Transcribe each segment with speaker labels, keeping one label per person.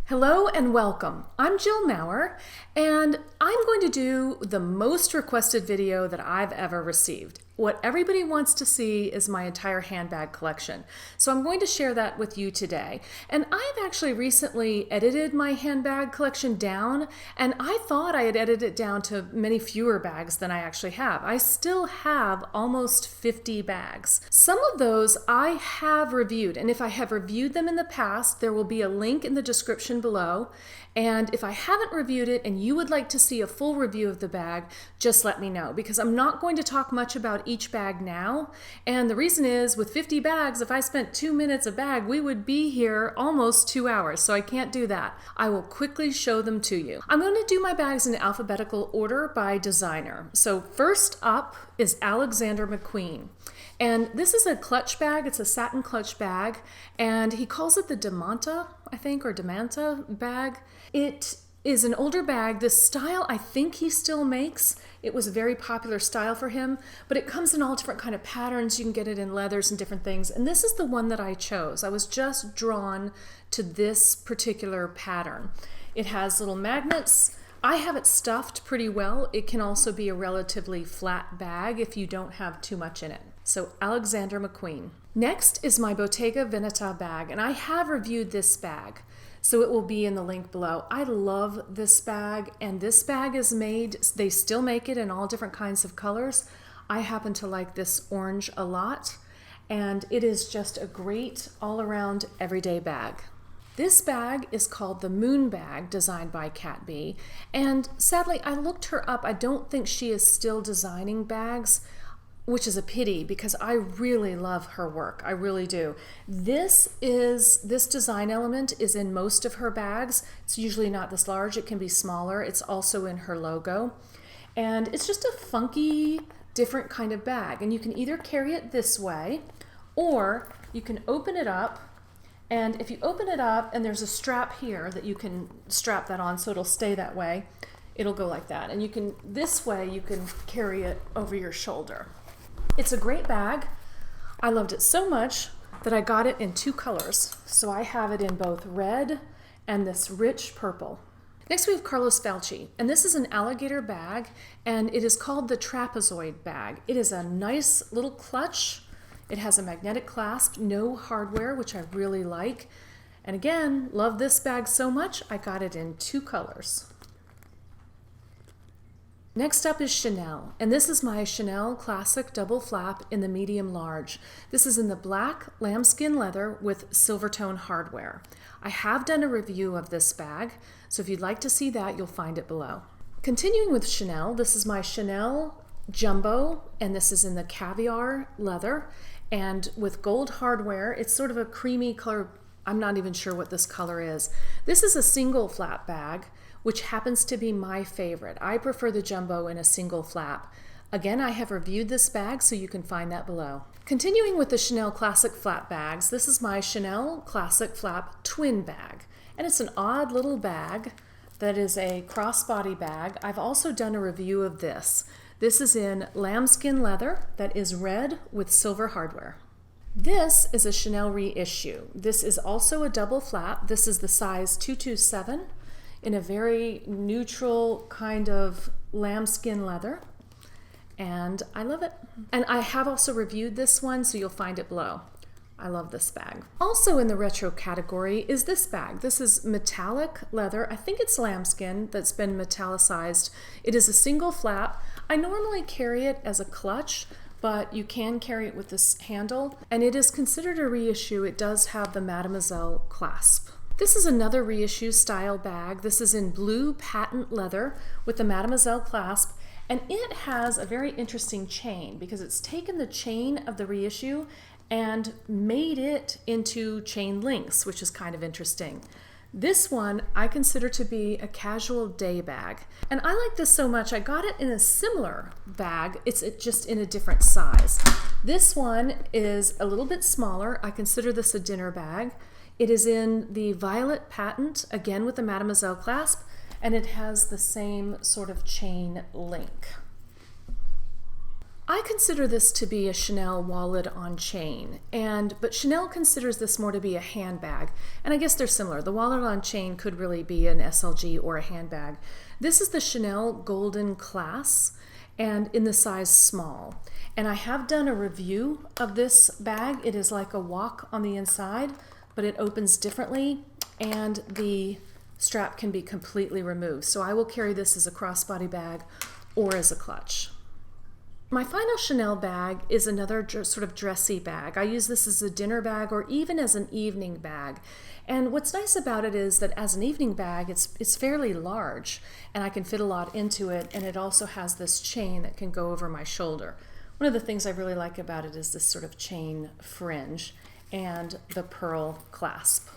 Speaker 1: Hello and welcome. I'm Jill Maurer, and I'm going to do the most requested video that I've ever received. What everybody wants to see is my entire handbag collection. So I'm going to share that with you today. And I've actually recently edited my handbag collection down, and I thought I had edited it down to many fewer bags than I actually have. I still have almost 50 bags. Some of those I have reviewed, and if I have reviewed them in the past, there will be a link in the description below. And if I haven't reviewed it and you would like to see a full review of the bag, just let me know, because I'm not going to talk much about each bag now. And the reason is, with 50 bags, if I spent 2 minutes a bag, we would be here almost 2 hours, so I can't do that. I will quickly show them to you. I'm going to do my bags in alphabetical order by designer. So first up is Alexander McQueen. And this is a clutch bag. It's a satin clutch bag, and he calls it the Demanta, I think, or Demanta bag. It is an older bag. This style I think he still makes. It was a very popular style for him, but it comes in all different kind of patterns. You can get it in leathers and different things. And this is the one that I chose. I was just drawn to this particular pattern. It has little magnets. I have it stuffed pretty well. It can also be a relatively flat bag if you don't have too much in it. So Alexander McQueen. Next is my Bottega Veneta bag, and I have reviewed this bag, so it will be in the link below. I love this bag, and this bag is made, they still make it in all different kinds of colors. I happen to like this orange a lot, and it is just a great all-around everyday bag. This bag is called the Moon Bag, designed by Cat B, and sadly I looked her up. I don't think she is still designing bags, which is a pity because I really love her work. I really do. This design element is in most of her bags. It's usually not this large. It can be smaller. It's also in her logo. And it's just a funky, different kind of bag. And you can either carry it this way, or you can open it up. And if you open it up, and there's a strap here that you can strap that on so it'll stay that way, it'll go like that. And you can, this way, you can carry it over your shoulder. It's a great bag. I loved it so much that I got it in 2 colors. So I have it in both red and this rich purple. Next we have Carlos Falchi, and this is an alligator bag, and it is called the trapezoid bag. It is a nice little clutch. It has a magnetic clasp, no hardware, which I really like. And again, love this bag so much, I got it in 2 colors. Next up is Chanel, and this is my Chanel Classic Double Flap in the medium large. This is in the black lambskin leather with silver tone hardware. I have done a review of this bag, so if you'd like to see that, you'll find it below. Continuing with Chanel, this is my Chanel Jumbo, and this is in the caviar leather and with gold hardware. It's sort of a creamy color. I'm not even sure what this color is. This is a single flap bag, which happens to be my favorite. I prefer the Jumbo in a single flap. Again, I have reviewed this bag, so you can find that below. Continuing with the Chanel Classic Flap bags, this is my Chanel Classic Flap Twin bag. And it's an odd little bag that is a crossbody bag. I've also done a review of this. This is in lambskin leather that is red with silver hardware. This is a Chanel reissue. This is also a double flap. This is the size 227. In a very neutral kind of lambskin leather, and I love it. And I have also reviewed this one, so you'll find it below. I love this bag. Also in the retro category is this bag. This is metallic leather. I think it's lambskin that's been metallicized. It is a single flap. I normally carry it as a clutch, but you can carry it with this handle, and it is considered a reissue. It does have the Mademoiselle clasp. This is another reissue style bag. This is in blue patent leather with the Mademoiselle clasp, and it has a very interesting chain because it's taken the chain of the reissue and made it into chain links, which is kind of interesting. This one I consider to be a casual day bag, and I like this so much I got it in a similar bag. It's just in a different size. This one is a little bit smaller. I consider this a dinner bag. It is in the violet patent, again with the Mademoiselle clasp, and it has the same sort of chain link. I consider this to be a Chanel wallet on chain, but Chanel considers this more to be a handbag, and I guess they're similar. The wallet on chain could really be an SLG or a handbag. This is the Chanel Golden Class, and in the size small. And I have done a review of this bag. It is like a walk on the inside, but it opens differently, and the strap can be completely removed. So I will carry this as a crossbody bag or as a clutch. My final Chanel bag is another sort of dressy bag. I use this as a dinner bag or even as an evening bag. And what's nice about it is that as an evening bag, it's fairly large and I can fit a lot into it, and it also has this chain that can go over my shoulder. One of the things I really like about it is this sort of chain fringe and the pearl clasp.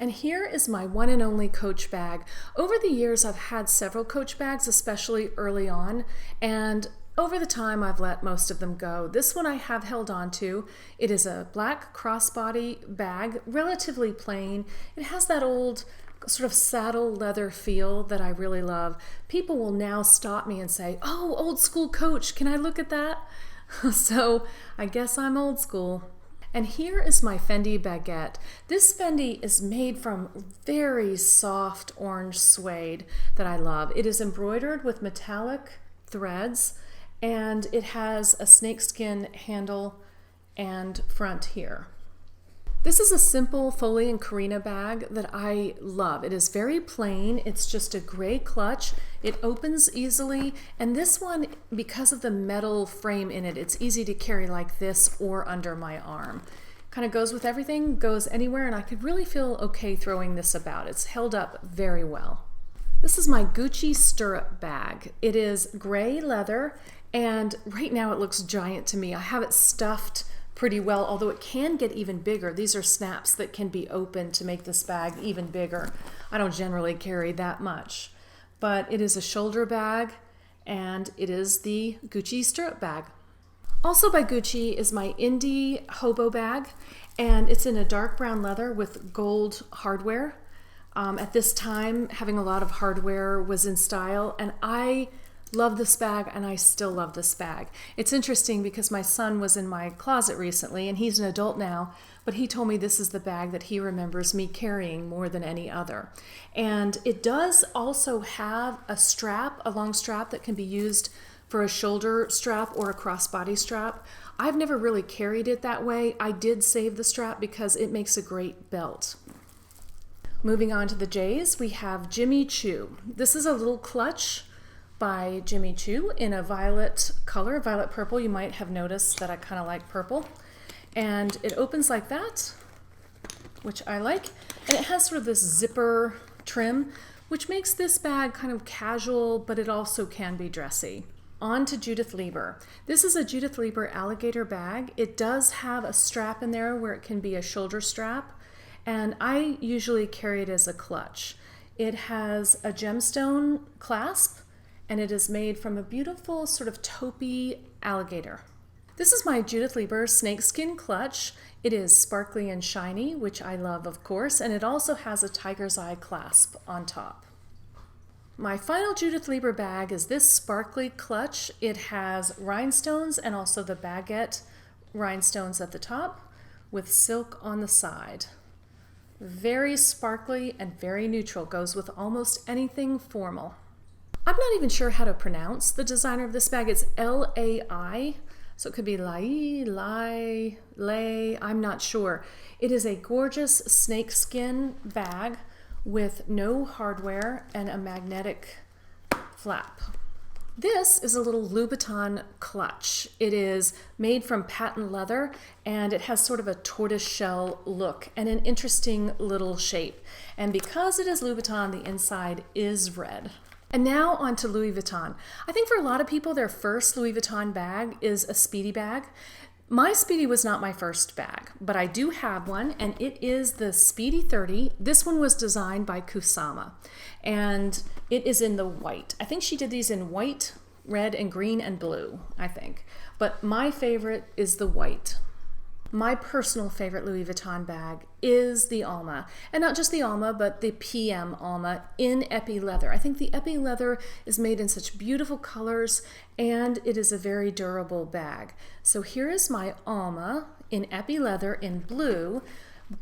Speaker 1: And here is my one and only Coach bag. Over the years, I've had several Coach bags, especially early on, and over the time, I've let most of them go. This one I have held on to. It is a black crossbody bag, relatively plain. It has that old sort of saddle leather feel that I really love. People will now stop me and say, "Oh, old school Coach, can I look at that?" So I guess I'm old school. And here is my Fendi baguette. This Fendi is made from very soft orange suede that I love. It is embroidered with metallic threads, and it has a snakeskin handle and front here. This is a simple Foley Corinna bag that I love. It is very plain. It's just a gray clutch. It opens easily, and this one, because of the metal frame in it, it's easy to carry like this or under my arm. Kind of goes with everything, goes anywhere, and I could really feel okay throwing this about. It's held up very well. This is my Gucci stirrup bag. It is gray leather, and right now it looks giant to me. I have it stuffed pretty well, although it can get even bigger. These are snaps that can be opened to make this bag even bigger. I don't generally carry that much, but it is a shoulder bag, and it is the Gucci stirrup bag. Also by Gucci is my Indie hobo bag, and it's in a dark brown leather with gold hardware. At this time, having a lot of hardware was in style, and I love this bag, and I still love this bag. It's interesting because my son was in my closet recently, and he's an adult now, but he told me this is the bag that he remembers me carrying more than any other. And it does also have a strap, a long strap that can be used for a shoulder strap or a crossbody strap. I've never really carried it that way. I did save the strap because it makes a great belt. Moving on to the J's, we have Jimmy Choo. This is a little clutch by Jimmy Choo in a violet color, violet purple. You might have noticed that I kind of like purple. And it opens like that, which I like. And it has sort of this zipper trim, which makes this bag kind of casual, but it also can be dressy. On to Judith Leiber. This is a Judith Leiber alligator bag. It does have a strap in there where it can be a shoulder strap, and I usually carry it as a clutch. It has a gemstone clasp, and it is made from a beautiful sort of taupey alligator. This is my Judith Leiber snakeskin clutch. It is sparkly and shiny, which I love, of course, and it also has a tiger's eye clasp on top. My final Judith Leiber bag is this sparkly clutch. It has rhinestones and also the baguette rhinestones at the top with silk on the side. Very sparkly and very neutral, goes with almost anything formal. I'm not even sure how to pronounce the designer of this bag. It's L-A-I, so it could be Lay, I'm not sure. It is a gorgeous snakeskin bag with no hardware and a magnetic flap. This is a little Louboutin clutch. It is made from patent leather, and it has sort of a tortoiseshell look and an interesting little shape. And because it is Louboutin, the inside is red. And now on to Louis Vuitton. I think for a lot of people, their first Louis Vuitton bag is a Speedy bag. My Speedy was not my first bag, but I do have one, and it is the Speedy 30. This one was designed by Kusama, and it is in the white. I think she did these in white, red, and green, and blue, I think. But my favorite is the white. My personal favorite Louis Vuitton bag is the Alma, and not just the Alma, but the PM Alma in epi leather. I think the epi leather is made in such beautiful colors, and it is a very durable bag. So here is my Alma in epi leather in blue,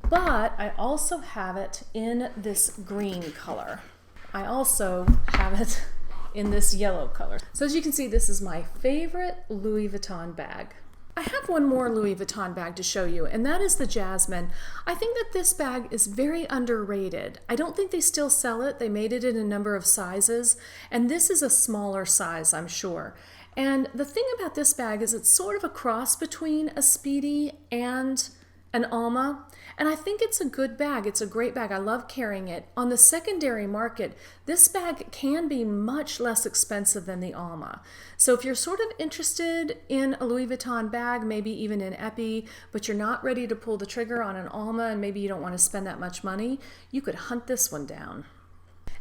Speaker 1: but I also have it in this green color. I also have it in this yellow color. So as you can see, this is my favorite Louis Vuitton bag. I have one more Louis Vuitton bag to show you, and that is the Jasmine. I think that this bag is very underrated. I don't think they still sell it. They made it in a number of sizes, and this is a smaller size, I'm sure. And the thing about this bag is it's sort of a cross between a Speedy and an Alma, and I think it's a good bag. It's a great bag. I love carrying it. On the secondary market, this bag can be much less expensive than the Alma. So if you're sort of interested in a Louis Vuitton bag, maybe even in epi, but you're not ready to pull the trigger on an Alma and maybe you don't want to spend that much money, you could hunt this one down.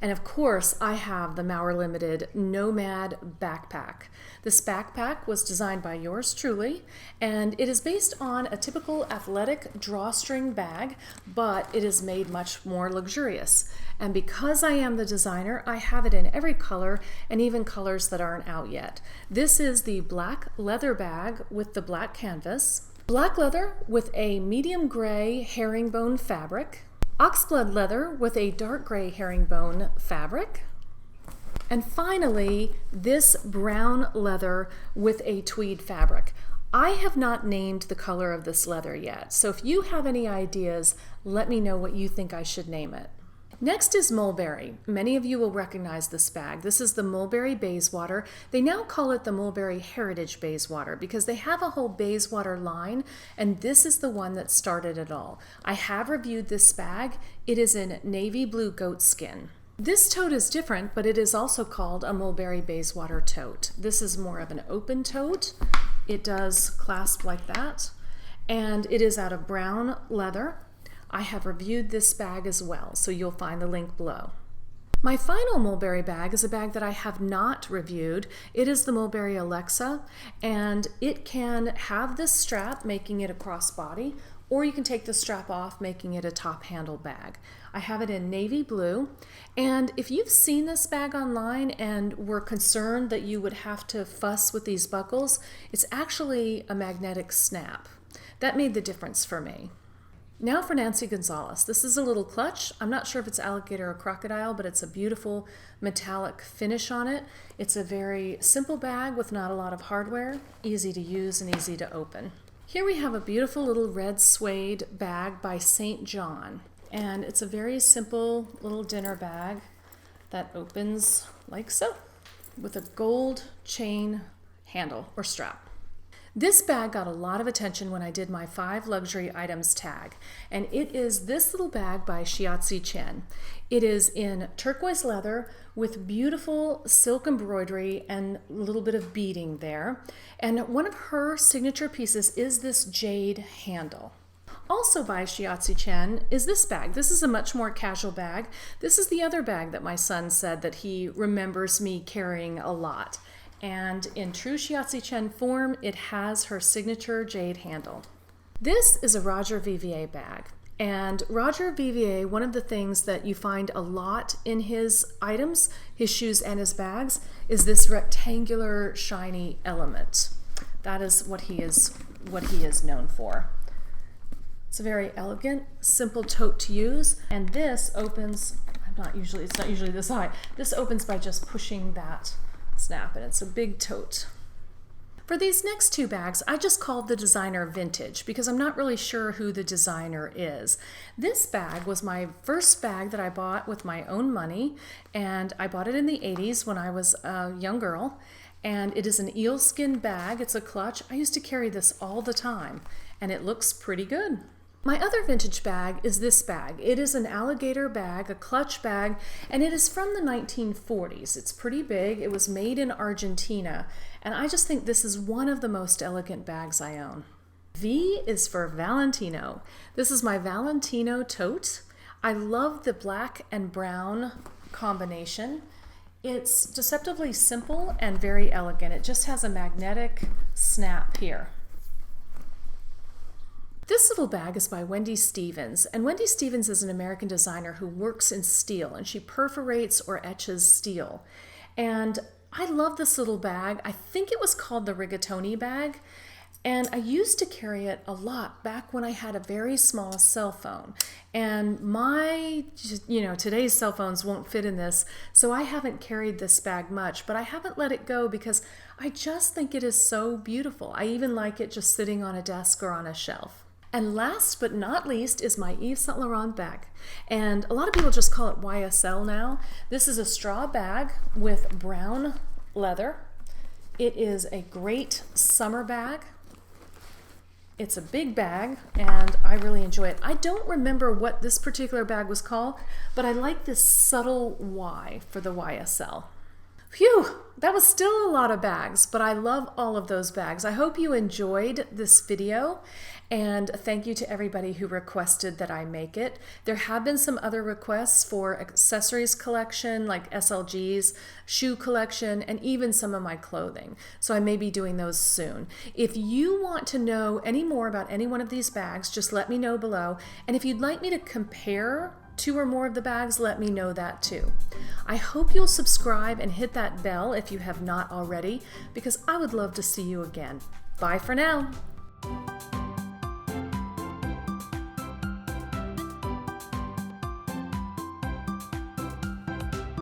Speaker 1: And of course, I have the Maurer Limited Nomad backpack. This backpack was designed by yours truly, and it is based on a typical athletic drawstring bag, but it is made much more luxurious. And because I am the designer, I have it in every color and even colors that aren't out yet. This is the black leather bag with the black canvas, black leather with a medium gray herringbone fabric, oxblood leather with a dark gray herringbone fabric, and finally this brown leather with a tweed fabric. I have not named the color of this leather yet, so if you have any ideas, let me know what you think I should name it. Next is Mulberry. Many of you will recognize this bag. This is the Mulberry Bayswater. They now call it the Mulberry Heritage Bayswater because they have a whole Bayswater line, and this is the one that started it all. I have reviewed this bag. It is in navy blue goatskin. This tote is different, but it is also called a Mulberry Bayswater tote. This is more of an open tote. It does clasp like that, and it is out of brown leather. I have reviewed this bag as well, so you'll find the link below. My final Mulberry bag is a bag that I have not reviewed. It is the Mulberry Alexa, and it can have this strap, making it a crossbody, or you can take the strap off, making it a top handle bag. I have it in navy blue, and if you've seen this bag online and were concerned that you would have to fuss with these buckles, it's actually a magnetic snap. That made the difference for me. Now for Nancy Gonzalez. This is a little clutch. I'm not sure if it's alligator or crocodile, but it's a beautiful metallic finish on it. It's a very simple bag with not a lot of hardware, easy to use and easy to open. Here we have a beautiful little red suede bag by St. John, and it's a very simple little dinner bag that opens like so, with a gold chain handle or strap. This bag got a lot of attention when I did my 5 luxury items tag, and it is this little bag by Shiatzy Chen. It is in turquoise leather with beautiful silk embroidery and a little bit of beading there, and one of her signature pieces is this jade handle. Also by Shiatzy Chen is this bag. This is a much more casual bag. This is the other bag that my son said that he remembers me carrying a lot. And in true Shiatzy Chen form, it has her signature jade handle. This is a Roger Vivier bag. And Roger Vivier, one of the things that you find a lot in his items, his shoes and his bags, is this rectangular shiny element. That is what he is known for. It's a very elegant, simple tote to use, and this opens, it's not usually this high. This opens by just pushing that snap, and it's a big tote. For these next 2 bags, I just called the designer vintage because I'm not really sure who the designer is. This bag was my first bag that I bought with my own money, and I bought it in the 80s when I was a young girl, and it is an eelskin bag. It's a clutch. I used to carry this all the time, and it looks pretty good. My other vintage bag is this bag. It is an alligator bag, a clutch bag, and it is from the 1940s. It's pretty big. It was made in Argentina, and I just think this is one of the most elegant bags I own. V is for Valentino. This is my Valentino tote. I love the black and brown combination. It's deceptively simple and very elegant. It just has a magnetic snap here. This little bag is by Wendy Stevens, and Wendy Stevens is an American designer who works in steel, and she perforates or etches steel. And I love this little bag. I think it was called the rigatoni bag, and I used to carry it a lot back when I had a very small cell phone. And today's cell phones won't fit in this, so I haven't carried this bag much, but I haven't let it go because I just think it is so beautiful. I even like it just sitting on a desk or on a shelf. And last but not least is my Yves Saint Laurent bag. And a lot of people just call it YSL now. This is a straw bag with brown leather. It is a great summer bag. It's a big bag and I really enjoy it. I don't remember what this particular bag was called, but I like this subtle Y for the YSL. Phew, that was still a lot of bags, but I love all of those bags. I hope you enjoyed this video, and thank you to everybody who requested that I make it. There have been some other requests for accessories collection, like SLGs, shoe collection, and even some of my clothing. So I may be doing those soon. If you want to know any more about any one of these bags, just let me know below. And if you'd like me to compare 2 or more of the bags, let me know that too. I hope you'll subscribe and hit that bell if you have not already, because I would love to see you again. Bye for now.